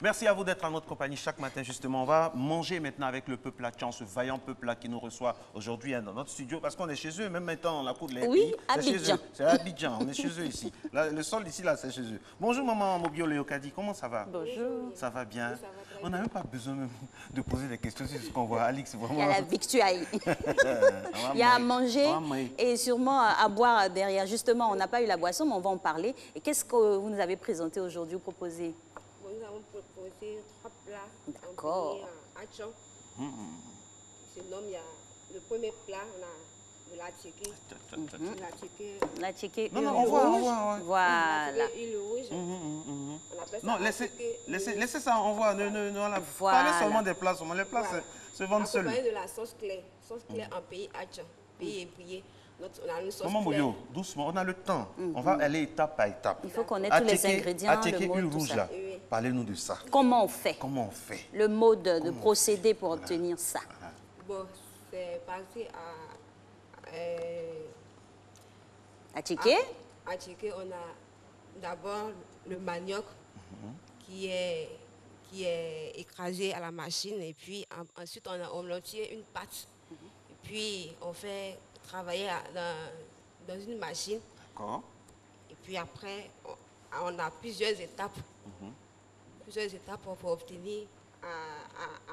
Merci à vous d'être en notre compagnie chaque matin, justement. On va manger maintenant avec le peuple Atchan, ce vaillant peuple là qui nous reçoit aujourd'hui dans notre studio, parce qu'on est chez eux, même maintenant, la cour de l'Air. Oui, Abidjan. C'est à Abidjan, on est chez eux ici. Là, le sol ici, là, c'est chez eux. Bonjour, maman Mobio Léocadi, comment ça va? Bonjour. Ça va bien? On n'a même pas besoin même de poser des questions sur ce qu'on voit. Alix, vraiment. Il y a la victuaille. Il y a à manger et sûrement à boire derrière. Justement, on n'a pas eu la boisson, mais on va en parler. Et qu'est-ce que vous nous avez présenté aujourd'hui ou proposé? Nous avons proposé 3 plats. D'accord. Atchan. Ce nom, il y a le premier plat, on a de la tchéké. La tchéké. Non, non, on voit. Voilà. Huile rouge. On appelle ça Non, laissez ça, on voit. Voilà. Parlez seulement des plats. Les plats se vendent seuls. Accompagné de la sauce claire. Sauce claire en pays Atchan. Pays ébrié. On a une sauce Maman claire. Mobio, doucement, on a le temps. On va aller étape par étape. Il faut connaître tous les ingrédients, Atchéké, le mode, huile tout rouge, ça. là. Parlez-nous de ça. Comment on fait? Comment on fait? Le mode de procédé pour obtenir ça. Bon, c'est parti à... La tchéké? À tchéké, on a d'abord le manioc qui est écrasé à la machine et puis ensuite on obtient une pâte. Et puis on fait travailler dans une machine. D'accord. Et puis après, on a plusieurs étapes. Plusieurs étapes pour obtenir à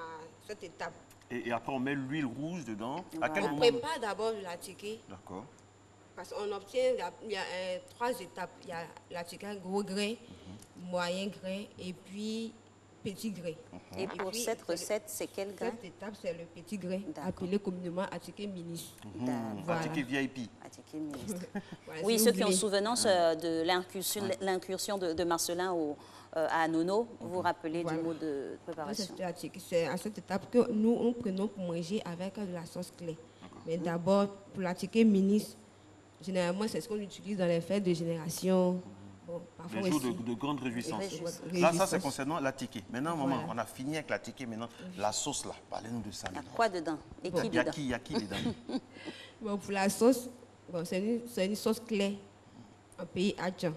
cette étape. Et après, on met l'huile rouge dedans. À quel On moment? prépare d'abord la tchéké. D'accord. Parce qu'on obtient, il y a 3 étapes. Il y a la tchéké gros grain, moyen grain et puis petit grain. Et pour puis, cette recette, c'est quel grain? Cette étape, c'est le petit grain, D'accord. appelé communément attiqué ministre. Voilà. Atchéké VIP. Attiqué ministre. Voilà, Oui, si ceux vous qui ont voulez. souvenance de l'incursion de Marcelin à Nono, vous vous rappelez Voilà. du mot de Donc, préparation. c'est à cette étape que nous prenons pour manger avec de la sauce claire. Mais d'abord, pour l'attiqué ministre, généralement, c'est ce qu'on utilise dans les fêtes de génération. Bon, parfois Des jours aussi. de grande réjouissance. Réjouissance. Là, ça, c'est concernant la ticket. Maintenant, maman, Voilà. on a fini avec la ticket. Maintenant, la sauce, là, parlez-nous de ça. Il y a quoi dedans? Et qui Il y a dedans? qui dedans? Bon, pour la sauce, bon, c'est une sauce claire en pays Atchan.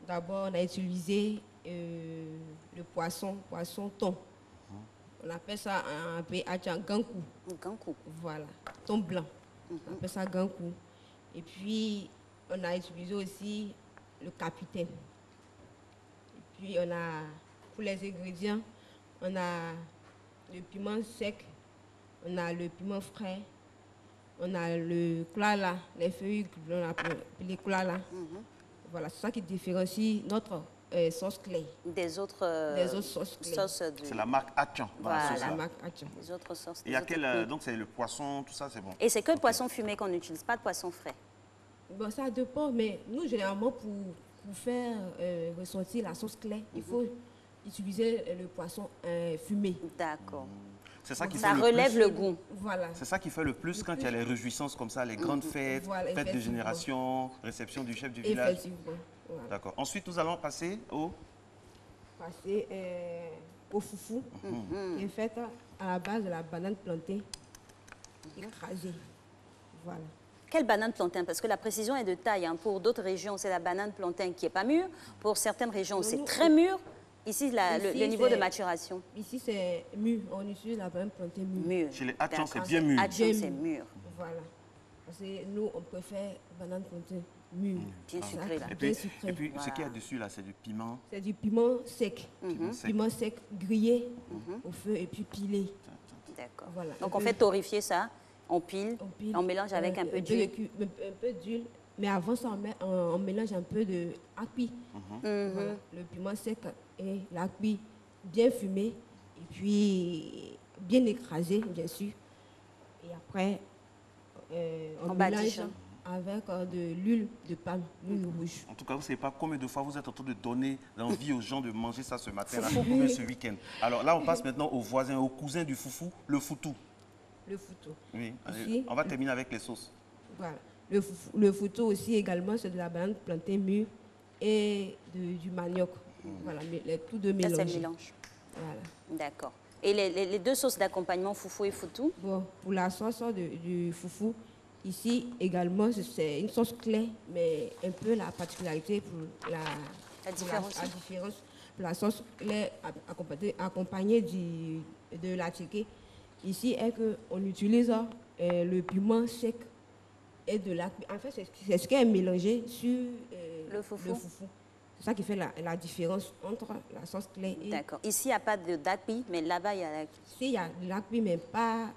D'abord, on a utilisé le poisson thon. On appelle ça en pays Atchan gankou. Gankou. Voilà, thon blanc. On appelle ça gankou. Et puis, on a utilisé aussi le capitaine. Et puis, on a, pour les ingrédients, on a le piment sec, on a le piment frais, on a le klala, les feuilles qu'on appelle les klala. Voilà, c'est ça qui différencie notre sauce claire. Des autres Sauces claires. sauces C'est la marque Atchan. Voilà. La sauce, La là. marque Atchan. des autres sauces. Et il y a donc, c'est le poisson, tout ça, c'est bon. Et c'est que le poisson fumé qu'on n'utilise, pas de poisson frais. Bon, ça dépend, mais nous, généralement, pour faire ressortir la sauce claire, il faut utiliser le poisson fumé. D'accord. C'est ça qui Ça fait relève le le plus. goût. Voilà. C'est ça qui fait le plus quand il y a les réjouissances comme ça, les grandes fêtes, Voilà, fêtes de effectivement. génération, réception du chef du village. Effectivement. Voilà. D'accord. Ensuite, nous allons passer au... Passer au foufou, qui est fait à la base de la banane plantée écrasée. Voilà. Quelle banane plantain? Parce que la précision est de taille. Hein. Pour d'autres régions, c'est la banane plantain qui n'est pas mûre. Pour certaines régions, c'est très mûr. Ici, le niveau de maturation. Ici, c'est mûr. On utilise la banane plantée mûre. Mûr. Chez les Atchan, c'est D'accord. bien mûr. Atchan, c'est mûr. Voilà. Parce que nous, on préfère banane plantée mûre. Bien Ça, sucré, là. Et bien puis, sucré. et puis ce Voilà. qu'il y a dessus, là, c'est du piment. C'est du piment sec. Sec. Piment sec grillé au feu et puis pilé. D'accord. Voilà. Donc, Un on peu- fait torréfier ça, on pile, On pile, on mélange avec un peu d'huile. un peu d'huile. Mais avant ça, on mélange un peu de api. Voilà, le piment sec et l'api bien fumé. Et puis bien écrasé, bien sûr. Et après, on On mélange badigeonne. avec de l'huile de palme, l'huile rouge. En tout cas, vous ne savez pas combien de fois vous êtes en train de donner l'envie aux gens de manger ça ce matin-là, ou bien ce week-end. Alors là, on passe maintenant au voisin, au cousin du foufou, le foutou. Le foutou. Oui, allez, Ici. on va terminer avec les sauces. Voilà. Le foutou aussi également, c'est de la banane plantée mûre et du manioc. Voilà, mais les tous deux Ça, c'est le mélangés. mélange. Voilà. D'accord. Et les deux sauces d'accompagnement, foufou et foutou? Bon, pour la sauce du foufou, ici également, c'est une sauce claire, mais un peu la particularité pour La différence. la différence. la sauce est accompagnée de la tiquée. Ici, est qu'on utilise le piment sec et de la... En fait, c'est ce qui est mélangé sur le foufou. C'est ça qui fait la différence entre la sauce claire et... D'accord. Ici, il n'y a pas de dakpi, mais là-bas, il y a... Ici, il y a de dakpi, mais pas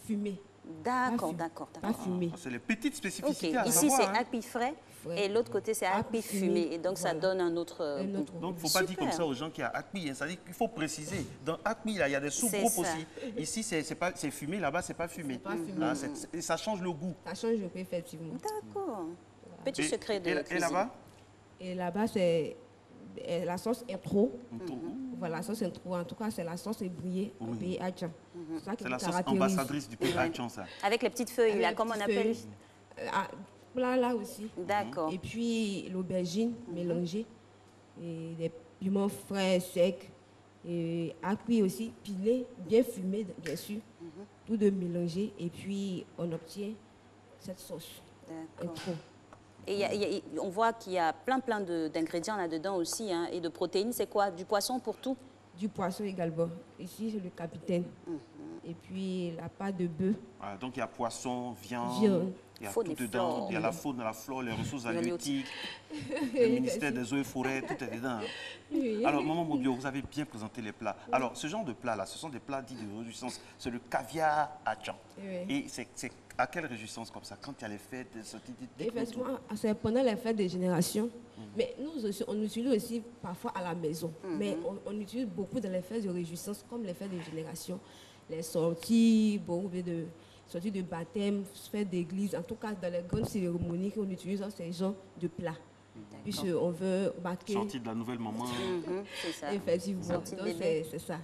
fumé. D'accord. Pas fumé. C'est les petites spécificités à Ici, savoir. c'est akpi frais et l'autre côté, c'est akpi fumé. Et donc, ça donne un autre goût. Donc, il ne faut pas dire comme ça aux gens qu'il y a akpi. C'est-à-dire qu'il faut préciser. Dans akpi, il y a des sous-groupes aussi. Ici, c'est fumé. Là-bas, ce n'est pas fumé. Et ça change le goût. Ça change le goût, effectivement. D'accord. Petit secret de cuisine. Et là-bas? Et là-bas, c'est la sauce intro. Voilà, la sauce intro. En tout cas, c'est la sauce ébrouillée au pays Adjan. C'est la sauce ambassadrice du pays Adjan, ça. Avec les petites feuilles, là, comment on appelle? Là aussi. D'accord. Et puis l'aubergine mélangée, et des piments frais, secs, et akpi aussi, pilé, bien fumé, bien sûr. Tout de mélangé. Et puis, on obtient cette sauce. D'accord. Et on voit qu'il y a plein d'ingrédients là-dedans aussi, hein, et de protéines. C'est quoi? Du poisson pour tout? Du poisson également. Ici, c'est le capitaine. Et puis, la pâte de bœuf. Voilà, donc, il y a poisson, viande, il y a faune tout et dedans. flore. Il y a la faune, la flore, les ressources halieutiques, le ministère des eaux et forêts, tout est dedans. Alors, Maman Mobio, vous avez bien présenté les plats. Alors, ce genre de plats-là, ce sont des plats dits de réjouissance. C'est le caviar Adjan. Et c'est à quelle réjouissance comme ça? Quand il y a les fêtes, effectivement, c'est pendant les fêtes des générations. Mais nous aussi, on utilise aussi parfois à la maison. Mais on utilise beaucoup dans les fêtes de réjouissance, comme les fêtes des générations. Les sorties, sorties de baptême, fêtes d'église. En tout cas, dans les grandes cérémonies qu'on utilise ces genres de plats. Puisqu'on veut marquer... Sortie de la nouvelle maman. C'est ça. Effectivement. C'est ça.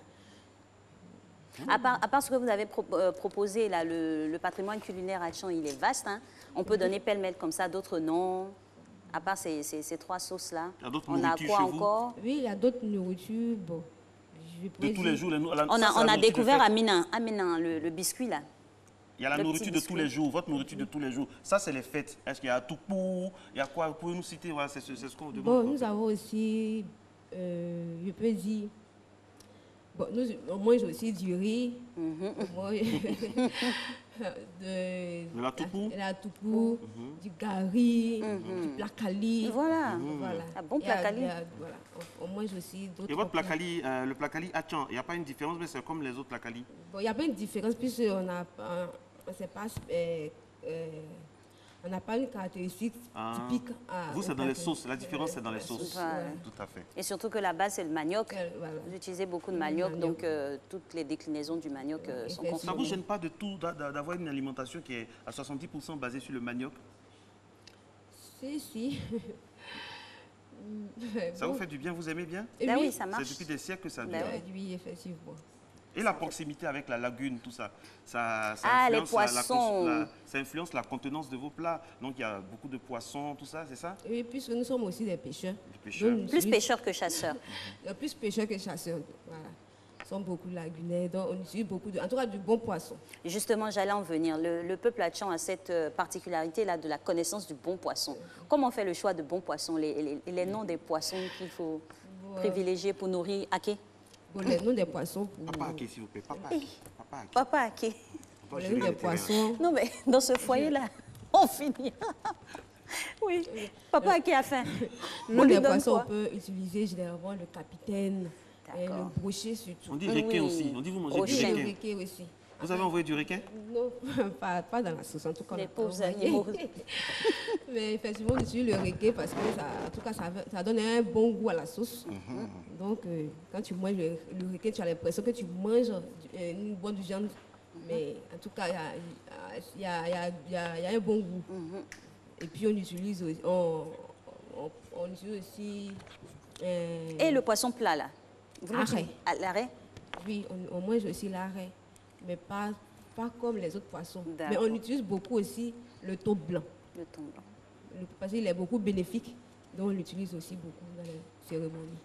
À part ce que vous avez proposé, là, le patrimoine culinaire Adjan, il est vaste. Hein. On peut donner pêle-mêle comme ça d'autres noms. À part ces trois sauces-là. On a quoi encore? Oui, il y a d'autres nourritures. Bon, de tous les jours. On a découvert Amina, le biscuit là. Il y a la nourriture de tous les jours, votre nourriture de tous les jours. Ça, c'est les fêtes. Est-ce qu'il y a tout pour? Il y a quoi? Vous pouvez nous citer? Voilà, c'est ce qu'on demande. Bon, nous avons aussi, je peux dire, bon, on mange aussi du riz. De la toupou, du gari, du placali. Voilà. Un bon placali. Voilà. On mange aussi d'autres. Et votre placali, le placali Adjan, il n'y a pas une différence, mais c'est comme les autres placali? Bon, il n'y a pas une différence, puisqu'on n'a pas, on n'a pas une caractéristique typique. Vous, c'est dans les sauces. La différence, c'est dans les sauces. Voilà. Tout à fait. Et surtout que là-bas, c'est le manioc. Voilà. Vous utilisez beaucoup de manioc, donc toutes les déclinaisons du manioc sont consommées. Ça ne vous gêne pas de tout d'avoir une alimentation qui est à 70% basée sur le manioc? Si. Ça vous fait du bien? Vous aimez bien? Oui, ça marche. C'est depuis des siècles que ça dure. Oui, effectivement. Et la proximité avec la lagune, tout ça, ça les influence, poissons. ça influence la contenance de vos plats. Donc il y a beaucoup de poissons, tout ça, c'est ça? Oui, puisque nous sommes aussi des pêcheurs. Plus pêcheurs que chasseurs. Plus pêcheurs que chasseurs, voilà. Nous sommes beaucoup lagunaires, donc on utilise beaucoup en tout cas du bon poisson. Justement, j'allais en venir. Le peuple Adjan a cette particularité-là de la connaissance du bon poisson. Comment on fait le choix de bons poissons, les noms des poissons qu'il faut privilégier pour nourrir Aké? Bon, les noms des poissons pour... Papa Aké, s'il vous plaît. Papa Aké. Pour les noms des poissons... Non, mais dans ce foyer-là, on finit. Oui, Papa Aké a faim. Le nom des poissons, on peut utiliser généralement le capitaine, le brochet surtout. On dit requin aussi. On dit vous mangez du requin. Le requin aussi. Vous avez envoyé du requin? Non, pas dans la sauce, en tout cas. Les pauvres animaux. Mais effectivement, on utilise le requin parce que en tout cas, ça donne un bon goût à la sauce. Donc, quand tu manges le requin, tu as l'impression que tu manges une bonne viande. Mais en tout cas, il y a un bon goût. Et puis, on utilise aussi... Et le poisson plat, là? L'arrêt? Oui, on mange aussi l'arrêt. Mais pas comme les autres poissons. Mais on utilise beaucoup aussi le thon blanc. Le thon blanc. Parce qu'il est beaucoup bénéfique, donc on l'utilise aussi beaucoup dans les cérémonies.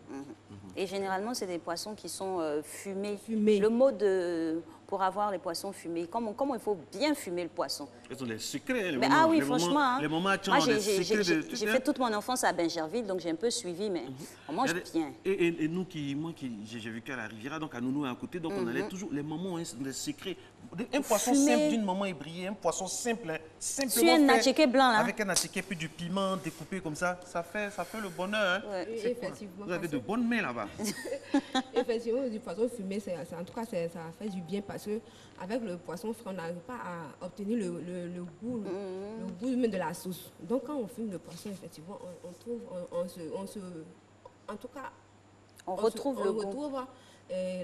Et généralement, c'est des poissons qui sont fumés. Fumés. Le mot de pour avoir les poissons fumés? Comment il faut bien fumer le poisson? Ils ont des secrets. Mais, ah oui, franchement. Hein. Les moments moi, j'ai fait toute mon enfance à Benjerville, donc j'ai un peu suivi, mais on mange bien. Et nous, j'ai vécu à la Riviera, donc à Nounou à côté, donc on allait toujours, les mamans ont des secrets. Un poisson simple d'une maman ébriée, un poisson simple, hein, simplement un attiqué blanc, là. avec un attiqué puis du piment découpé comme ça fait le bonheur. Hein. Ouais. Effectivement. Vous avez de bonnes mains là-bas. Effectivement, du poisson fumé, en tout cas, ça fait du bien parce que avec le poisson frais, on n'arrive pas à obtenir le goût même de la sauce. Donc, quand on fume le poisson, effectivement, en tout cas, on retrouve le goût.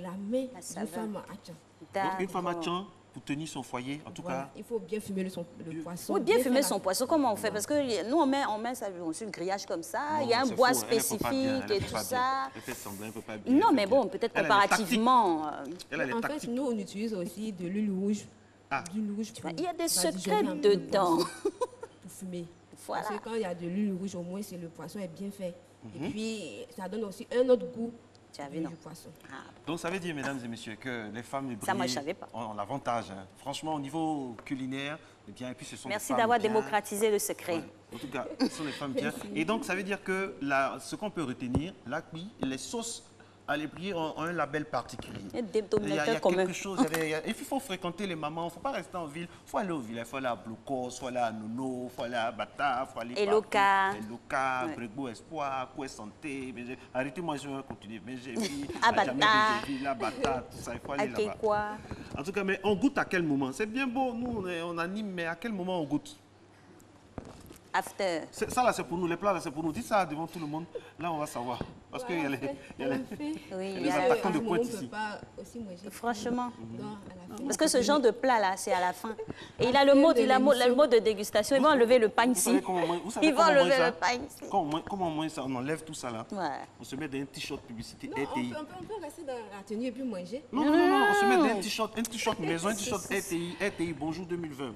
La main d'une femme à Tchan. Donc, une femme à Tchan, pour tenir son foyer, en tout cas. Il faut bien fumer le poisson. Oui, bien fumer son poisson. Comment on fait? Parce que nous, on met ça sur le grillage comme ça. Il y a un bois spécifique et tout ça. Elle fait semblant, elle peut pas bien. Non, mais bon, peut-être comparativement. En fait, nous, on utilise aussi de l'huile rouge. Il y a des secrets dedans. Pour fumer. Voilà. Parce que quand il y a de l'huile rouge, au moins, le poisson est bien fait. Et puis, ça donne aussi un autre goût. Du poisson. Donc ça veut dire, mesdames et messieurs, que les femmes ébriées ont l'avantage. Hein. Franchement, au niveau culinaire, eh bien, et puis ce sont merci d'avoir démocratisé le secret. Ouais. En tout cas, ce sont les femmes bien. Et donc ça veut dire que ce qu'on peut retenir, là, oui, les sauces à l'ébrié ont un label particulier. Il y a quelque chose. Il faut fréquenter les mamans, il ne faut pas rester en ville. Il faut aller au village, il faut aller à Blocos, il faut aller à Nono, il faut aller à Bata, il faut aller Eloka, Bregbo Espoir, Koué Santé. Arrêtez-moi, je vais continuer. Mais j'ai vu à Bata, Bata, tout ça, il faut aller là-bas. En tout cas, mais on goûte à quel moment? C'est bien beau, nous on anime, mais à quel moment on goûte? After. Ça là, c'est pour nous, les plats là, c'est pour nous. Dites ça devant tout le monde. Là, on va savoir. Parce qu'il y a les attaquants de pointe ici. Franchement. Parce que ce genre de plat là, c'est à la fin. Et il a le mot de dégustation. Ils vont enlever le pain ici. Ils vont enlever le pain ici. Comment on mange ça? On enlève tout ça là. On se met dans un t-shirt publicité RTI. On peut rester dans la tenue et puis manger. Non. On se met dans un t-shirt maison, un t-shirt RTI, bonjour 2020.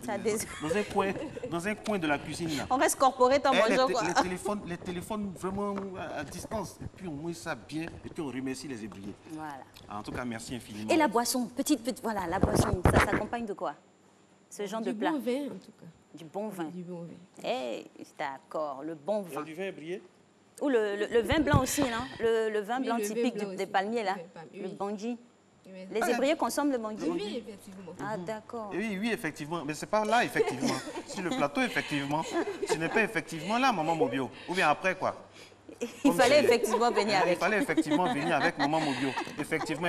Dans un coin de la cuisine là. On reste corporate en mangeant quoi. Les téléphones vraiment à distance. Et puis on mange ça bien et puis on remercie les ébriers. Voilà. En tout cas, merci infiniment. Et la boisson, petite, voilà, la boisson, ça s'accompagne de quoi? Ce genre de plat? Du bon vin, en tout cas. Du bon vin. Du bon vin. Eh, d'accord, le bon vin. Du vin ébrié? Ou le vin blanc aussi, non? Le vin blanc typique des palmiers, là. Le bangui. Les ébriers consomment le bangui? Oui, effectivement. Ah, d'accord. Oui, effectivement. Mais c'est pas là, effectivement. Sur le plateau, effectivement. Ce n'est pas effectivement là, maman Mobio. Ou bien après, quoi? Il fallait effectivement venir avec. Il fallait effectivement venir avec maman Mobio. Effectivement.